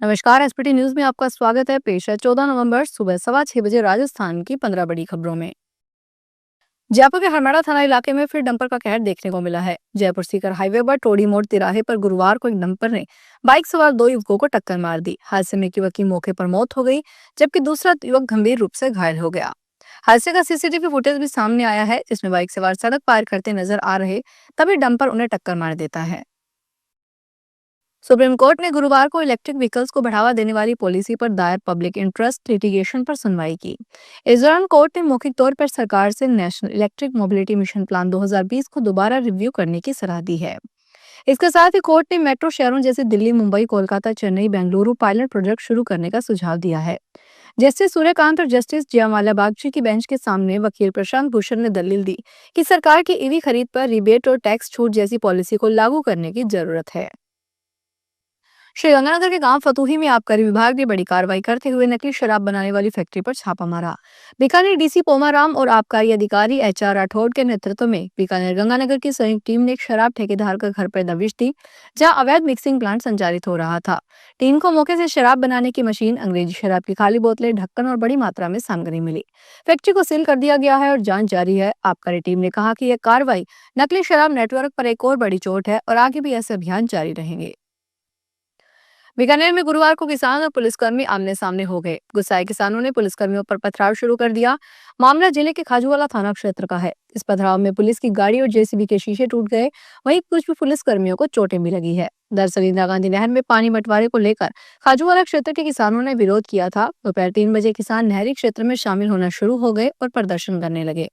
नमस्कार। SPT news में आपका स्वागत है। पेश है 14 नवंबर सुबह 6:15 बजे राजस्थान की 15 बड़ी खबरों में। जयपुर के हरमाड़ा थाना इलाके में फिर डंपर का कहर देखने को मिला है। जयपुर सीकर हाईवे पर टोड़ी मोड़ तिराहे पर गुरुवार को एक डंपर ने बाइक सवार दो युवकों को टक्कर मार दी। हादसे में एक युवक की मौके पर मौत हो गई, जबकि दूसरा युवक गंभीर रूप से घायल हो गया। हादसे का सीसीटीवी फुटेज भी सामने आया है, जिसमें बाइक सवार सड़क पार करते नजर आ रहे, तभी डंपर उन्हें टक्कर मार देता है। सुप्रीम कोर्ट ने गुरुवार को इलेक्ट्रिक व्हीकल्स को बढ़ावा देने वाली पॉलिसी पर दायर पब्लिक इंटरेस्ट लिटिगेशन पर सुनवाई की। इस दौरान कोर्ट ने मौखिक तौर पर सरकार से national electric mobility mission plan 2020 को दोबारा रिव्यू करने की सलाह दी है। इसके साथ ही कोर्ट ने मेट्रो शहरों जैसे दिल्ली, मुंबई, कोलकाता, चेन्नई, बेंगलुरु पायलट प्रोजेक्ट शुरू करने का सुझाव दिया है। जस्टिस सूर्यकांत और जस्टिस जयमाल्या बागची की बेंच के सामने वकील प्रशांत भूषण ने दलील दी कि सरकार की ईवी खरीद पर रिबेट और टैक्स छूट जैसी पॉलिसी को लागू करने की जरूरत है। श्रीगंगानगर के गांव फतूही में आबकारी विभाग ने बड़ी कार्रवाई करते हुए नकली शराब बनाने वाली फैक्ट्री पर छापा मारा। बीकानेर डीसी पोमाराम और आबकारी अधिकारी एचआर राठौड़ के नेतृत्व में बीकानेर गंगानगर की संयुक्त टीम ने एक शराब ठेकेदार का घर पर दबिश दी, जहां अवैध मिक्सिंग प्लांट संचालित हो रहा था। टीम को मौके से शराब बनाने की मशीन, अंग्रेजी शराब की खाली बोतलें, ढक्कन और बड़ी मात्रा में सामग्री मिली। फैक्ट्री को सील कर दिया गया है और जांच जारी है। आबकारी टीम ने कहा कि यह कार्रवाई नकली शराब नेटवर्क पर एक और बड़ी चोट है और आगे भी ऐसे अभियान जारी रहेंगे। बीकानेर में गुरुवार को किसान और पुलिसकर्मी आमने सामने हो गए। गुस्साए किसानों ने पुलिसकर्मियों पर पथराव शुरू कर दिया। मामला जिले के खाजूवाला थाना क्षेत्र का है। इस पथराव में पुलिस की गाड़ी और जेसीबी के शीशे टूट गए। वहीं कुछ पुलिसकर्मियों को चोटें भी लगी है। दरअसल इंदिरा गांधी नहर में पानी बंटवारे को लेकर खाजूवाला क्षेत्र के किसानों ने विरोध किया था। दोपहर 3 बजे किसान नहरी क्षेत्र में शामिल होना शुरू हो गए और प्रदर्शन करने लगे।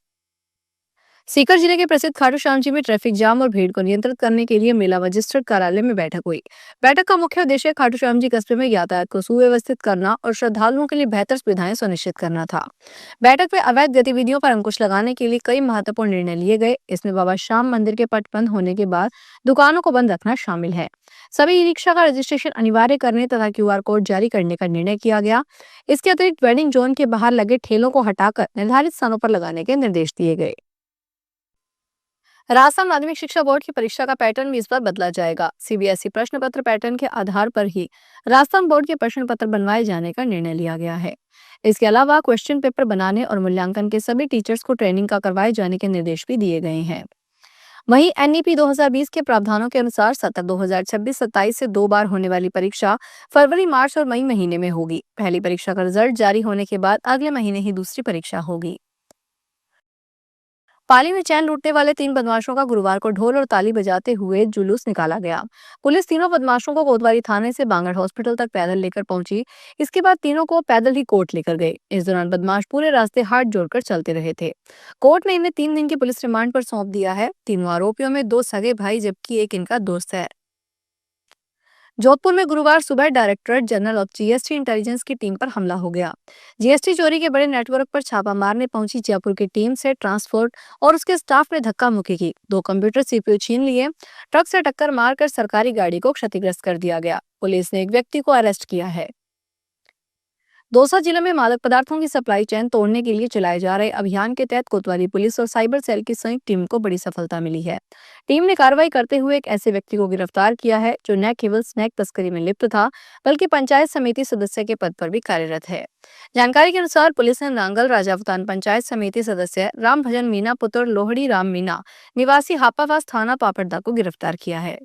सीकर जिले के प्रसिद्ध खाटू श्याम जी में ट्रैफिक जाम और भीड़ को नियंत्रित करने के लिए मेला मजिस्ट्रेट कार्यालय में बैठक हुई। बैठक का मुख्य उद्देश्य खाटू श्याम जी कस्बे में यातायात को सुव्यवस्थित करना और श्रद्धालुओं के लिए बेहतर सुविधाएं सुनिश्चित करना था। बैठक में अवैध गतिविधियों पर अंकुश लगाने के लिए कई महत्वपूर्ण निर्णय लिए गए। इसमें बाबा श्याम मंदिर के पट बंद होने के बाद दुकानों को बंद रखना शामिल है। सभी ई रिक्शा का रजिस्ट्रेशन अनिवार्य करने तथा क्यूआर कोड जारी करने का निर्णय किया गया। इसके अतिरिक्त वेडिंग जोन के बाहर लगे ठेलों को हटाकर निर्धारित स्थानों पर लगाने के निर्देश दिए गए। राजस्थान माध्यमिक शिक्षा बोर्ड की परीक्षा का पैटर्न भी इस बार बदला जाएगा। सीबीएसई प्रश्न पत्र पैटर्न के आधार पर ही राजस्थान बोर्ड के प्रश्न पत्र बनवाए जाने का निर्णय लिया गया है। इसके अलावा क्वेश्चन पेपर बनाने और मूल्यांकन के सभी टीचर्स को ट्रेनिंग का करवाए जाने के निर्देश भी दिए गए हैं। वहीं एनईपी 2020 के प्रावधानों के अनुसार सत्र 2026-27 से 2 बार होने वाली परीक्षा फरवरी, मार्च और मई महीने में होगी। पहली परीक्षा का रिजल्ट जारी होने के बाद अगले महीने ही दूसरी परीक्षा होगी। पाली में चैन लूटने वाले 3 बदमाशों का गुरुवार को ढोल और ताली बजाते हुए जुलूस निकाला गया। पुलिस तीनों बदमाशों को कोतवाली थाने से बांगड़ हॉस्पिटल तक पैदल लेकर पहुंची। इसके बाद तीनों को पैदल ही कोर्ट लेकर गए। इस दौरान बदमाश पूरे रास्ते हाथ जोड़कर चलते रहे थे। कोर्ट ने इन्हें 3 दिन की पुलिस रिमांड पर सौंप दिया है। तीनों आरोपियों में 2 सगे भाई जबकि एक इनका दोस्त है। जोधपुर में गुरुवार सुबह directorate general of GST intelligence की टीम पर हमला हो गया। जीएसटी चोरी के बड़े नेटवर्क पर छापा मारने पहुंची जयपुर की टीम से ट्रांसपोर्ट और उसके स्टाफ ने धक्का मुक्की की। 2 कंप्यूटर सीपीयू छीन लिए। ट्रक से टक्कर मारकर सरकारी गाड़ी को क्षतिग्रस्त कर दिया गया। पुलिस ने एक व्यक्ति को अरेस्ट किया है। दौसा जिले में मादक पदार्थों की सप्लाई चेन तोड़ने के लिए चलाए जा रहे अभियान के तहत कोतवाली पुलिस और साइबर सेल की संयुक्त टीम को बड़ी सफलता मिली है। टीम ने कार्रवाई करते हुए एक ऐसे व्यक्ति को गिरफ्तार किया है जो न केवल स्नैक तस्करी में लिप्त था, बल्कि पंचायत समिति सदस्य के पद पर भी कार्यरत है। जानकारी के अनुसार पुलिस ने नांगल राजावतान पंचायत समिति सदस्य राम भजन मीना पुत्र लोहड़ी राम मीना निवासी हापावास थाना पापड़दा को गिरफ्तार किया है।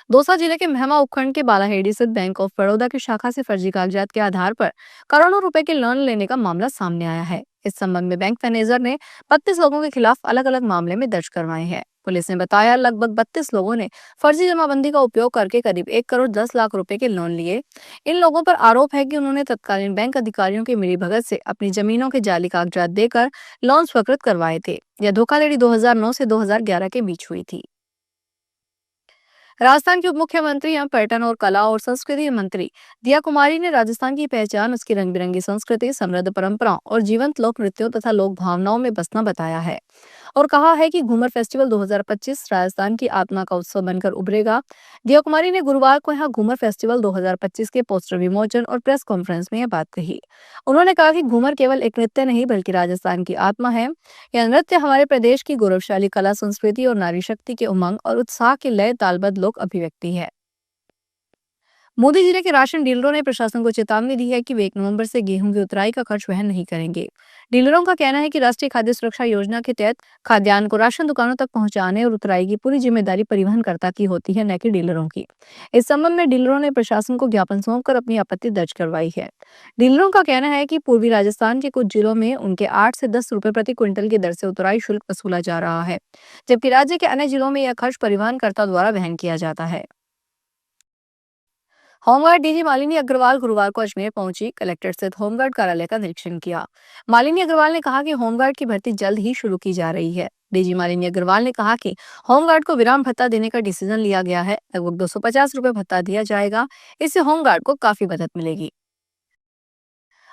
दौसा जिले के मेहमा उपखंड के बालाहेड़ी स्थित बैंक ऑफ बड़ौदा की शाखा से फर्जी कागजात के आधार पर करोड़ों रुपए के लोन लेने का मामला सामने आया है। इस संबंध में बैंक मैनेजर ने 32 लोगों के खिलाफ अलग अलग मामले में दर्ज करवाए हैं। पुलिस ने बताया लगभग 32 लोगों ने फर्जी जमाबंदी का उपयोग करके करीब 1 करोड़ 10 लाख रुपए के लोन लिए। इन लोगों पर आरोप है कि उन्होंने तत्कालीन बैंक अधिकारियों की मिलीभगत से अपनी जमीनों के जाली कागजात देकर लोन स्वीकृत करवाए थे। यह धोखाधड़ी 2009 से 2011 के बीच हुई थी। राजस्थान की उप मुख्यमंत्री एवं पर्यटन और कला और संस्कृति मंत्री दिया कुमारी ने राजस्थान की पहचान उसकी रंग बिरंगी संस्कृति, समृद्ध परंपराओं और जीवंत लोक नृत्यों तथा लोक भावनाओं में बसना बताया है और कहा है कि घूमर फेस्टिवल 2025 राजस्थान की आत्मा का उत्सव बनकर उभरेगा। दिया कुमारी ने गुरुवार को यहाँ घूमर फेस्टिवल 2025 के पोस्टर विमोचन और प्रेस कॉन्फ्रेंस में यह बात कही। उन्होंने कहा कि घूमर केवल एक नृत्य नहीं बल्कि राजस्थान की आत्मा है। यह नृत्य हमारे प्रदेश की गौरवशाली कला, संस्कृति और नारी शक्ति के उमंग और उत्साह की लय तालबद्ध लोक अभिव्यक्ति है। मोदी जिले के राशन डीलरों ने प्रशासन को चेतावनी दी है कि वे 1 नवंबर से गेहूं की उतराई का खर्च वहन नहीं करेंगे। डीलरों का कहना है कि राष्ट्रीय खाद्य सुरक्षा योजना के तहत खाद्यान्न को राशन दुकानों तक पहुंचाने और उतराई की पूरी जिम्मेदारी परिवहनकर्ता की होती है, न कि डीलरों की। इस संबंध में डीलरों ने प्रशासन को ज्ञापन सौंपकर अपनी आपत्ति दर्ज करवाई है। डीलरों का कहना है कि पूर्वी राजस्थान के कुछ जिलों में उनके 8 से 10 रुपए प्रति क्विंटल की दर से उतराई शुल्क वसूला जा रहा है, जबकि राज्य के अन्य जिलों में यह खर्च परिवहनकर्ता द्वारा वहन किया जाता है। होमगार्ड डीजी मालिनी अग्रवाल गुरुवार को अजमेर पहुंची, कलेक्टर स्थित होमगार्ड कार्यालय का निरीक्षण किया। मालिनी अग्रवाल ने कहा कि होमगार्ड की भर्ती जल्द ही शुरू की जा रही है। डीजी मालिनी अग्रवाल ने कहा कि होमगार्ड को विराम भत्ता देने का डिसीजन लिया गया है। लगभग 250 रुपए भत्ता दिया जाएगा। इससे होमगार्ड को काफी मदद मिलेगी।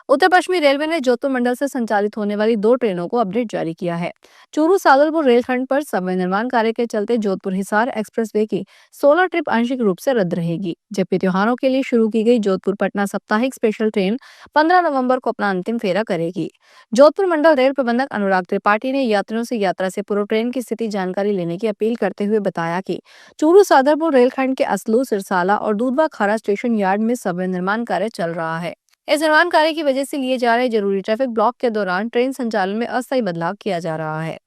उत्तर पश्चिमी रेलवे ने जोधपुर मंडल से संचालित होने वाली 2 ट्रेनों को अपडेट जारी किया है। चूरू सादुलपुर रेलखंड पर सबवे निर्माण कार्य के चलते जोधपुर हिसार एक्सप्रेसवे की 16 ट्रिप आंशिक रूप से रद्द रहेगी, जबकि त्योहारों के लिए शुरू की गई जोधपुर पटना साप्ताहिक स्पेशल ट्रेन 15 नवंबर को अपना अंतिम फेरा करेगी। जोधपुर मंडल रेल प्रबंधक अनुराग त्रिपाठी ने यात्रियों से यात्रा से पूर्व ट्रेन की स्थिति जानकारी लेने की अपील करते हुए बताया कि चूरू सादुलपुर रेलखंड के असलू, सिरसाला और दूधवा खारा स्टेशन यार्ड में सबवे निर्माण कार्य चल रहा है। इस निर्माण कार्य की वजह से लिए जा रहे जरूरी ट्रैफिक ब्लॉक के दौरान ट्रेन संचालन में अस्थायी बदलाव किया जा रहा है।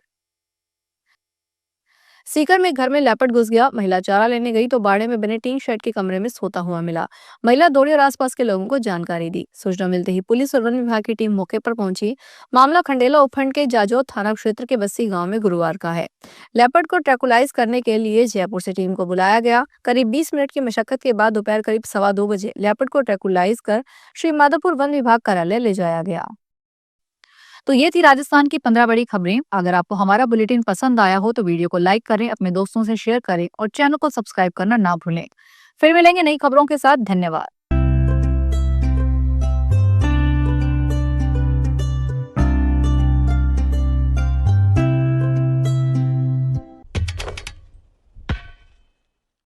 सीकर में घर में लेपर्ड घुस गया, महिला चारा लेने गई तो बाड़े में बने टीन शेड के कमरे में सोता हुआ मिला। महिला दौड़ी और आसपास के लोगों को जानकारी दी। सूचना मिलते ही पुलिस और वन विभाग की टीम मौके पर पहुंची। मामला खंडेला उपखंड के जाजोत थाना क्षेत्र के बस्सी गांव में गुरुवार का है। लेपर्ड को ट्रैकुलाइज करने के लिए जयपुर से टीम को बुलाया गया। करीब 20 मिनट की मशक्कत के बाद दोपहर करीब 2:15 बजे लेपर्ड को ट्रैकुलाइज कर श्री माधोपुर वन विभाग कार्यालय ले जाया गया। तो ये थी राजस्थान की 15 बड़ी खबरें। अगर आपको हमारा बुलेटिन पसंद आया हो तो वीडियो को लाइक करें, अपने दोस्तों से शेयर करें और चैनल को सब्सक्राइब करना ना भूलें। फिर मिलेंगे नई खबरों के साथ। धन्यवाद।